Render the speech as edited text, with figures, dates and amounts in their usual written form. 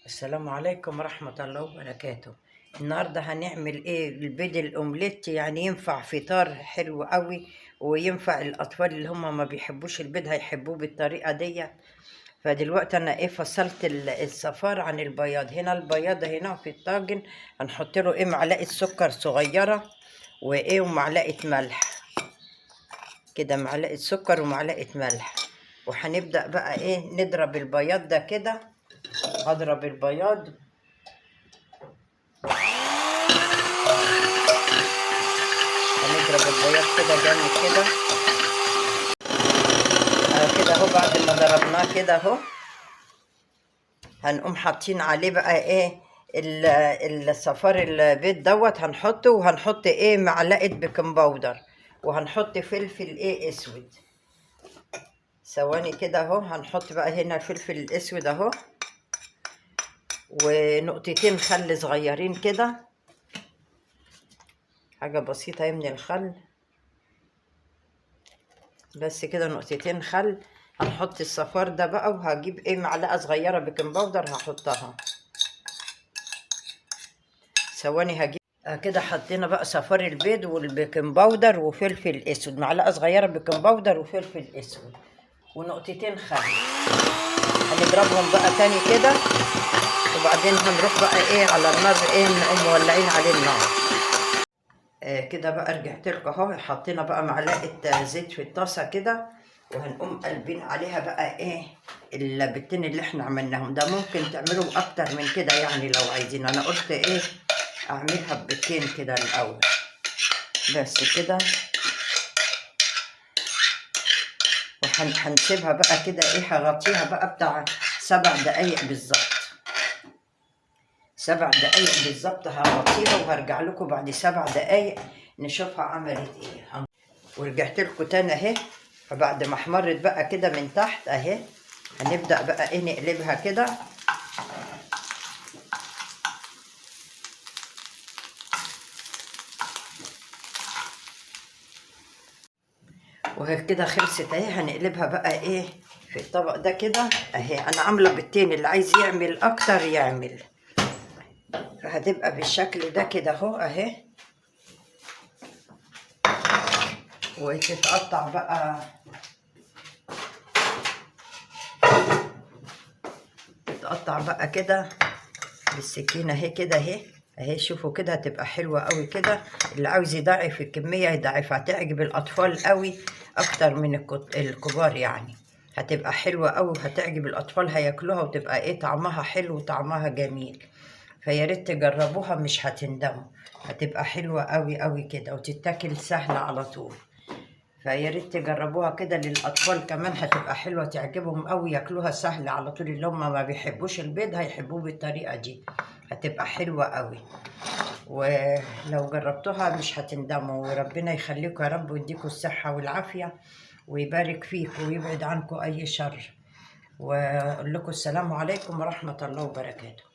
السلام عليكم ورحمة الله وبركاته. النهاردة هنعمل ايه؟ البيض الاومليت، يعني ينفع فطار حلو قوي، وينفع الاطفال اللي هم ما بيحبوش البيض هيحبوه بالطريقة دي. فدلوقتي انا فصلت الصفار عن البياض. هنا البياض هنا في الطاجن هنحط له معلقة سكر صغيرة ومعلقة ملح كده، معلقة سكر ومعلقة ملح. وهنبدأ بقى نضرب البياض ده كده. هضرب البياض، هنضرب البياض كده جامد كده كده اهو. بعد ما ضربناه كده اهو هنقوم حاطين عليه بقى الصفار البيض دوت هنحطه، وهنحط معلقة بيكنج باودر، وهنحط فلفل اسود. ثواني كده اهو. هنحط بقى هنا الفلفل الاسود اهو، ونقطتين خل صغيرين كده، حاجة بسيطة من الخل بس كده، نقطتين خل. هنحط الصفار ده بقى، وهجيب معلقة صغيرة بيكنج باودر هحطها. ثواني هجيب كده. حطينا بقى صفار البيض والبيكنج باودر وفلفل اسود، معلقة صغيرة بيكنج باودر وفلفل اسود ونقطتين خل. هنضربهم بقى تاني كده، وبعدين هنروح بقى على النار نقوم مولعين عليه النار. كده بقى رجعت لكم اهو. حطينا بقى معلقة زيت في الطاسة كده، وهنقوم قلبين عليها بقى البتين اللي احنا عملناهم ده. ممكن تعملوا اكتر من كده يعني لو عايزين. انا قلت اعملها ببتين كده الاول بس كده. وهنسيبها بقى كده هغطيها بقى بتاع 7 دقايق بالظبط. 7 دقايق بالظبط هغطيها، وهرجع لكم بعد 7 دقايق نشوفها عملت ايه. ورجعت لكم تاني اهي. فبعد ما احمرت بقى كده من تحت اهي، هنبدأ بقى نقلبها كده. وهي كده خلصت اهي. هنقلبها بقى في الطبق ده كده اهي. انا عامله بيضتين، اللي عايز يعمل اكتر يعمل. فهتبقى بالشكل ده كده اهو اهي. وتتقطع بقى، تتقطع بقى كده بالسكينه اهي كده اهي. شوفوا كده هتبقى حلوه قوي كده. اللي عاوز يضاعف الكميه يضاعفها، هتعجب الاطفال قوي اكتر من الكبار يعني. هتبقى حلوه قوي وهتعجب الاطفال، هياكلوها وتبقى طعمها حلو وطعمها جميل. فيا ريت تجربوها، مش هتندموا. هتبقى حلوه قوي قوي كده، وتتاكل سهله على طول. فيا ريت تجربوها كده للاطفال كمان، هتبقى حلوه تعجبهم قوي، ياكلوها سهله على طول. اللي هم ما بيحبوش البيض هيحبوه بالطريقه دي. هتبقى حلوه قوي، ولو جربتوها مش هتندموا. وربنا يخليكم يا رب، ويديكم الصحه والعافيه، ويبارك فيكم، ويبعد عنكم اي شر. واقول لكم السلام عليكم ورحمه الله وبركاته.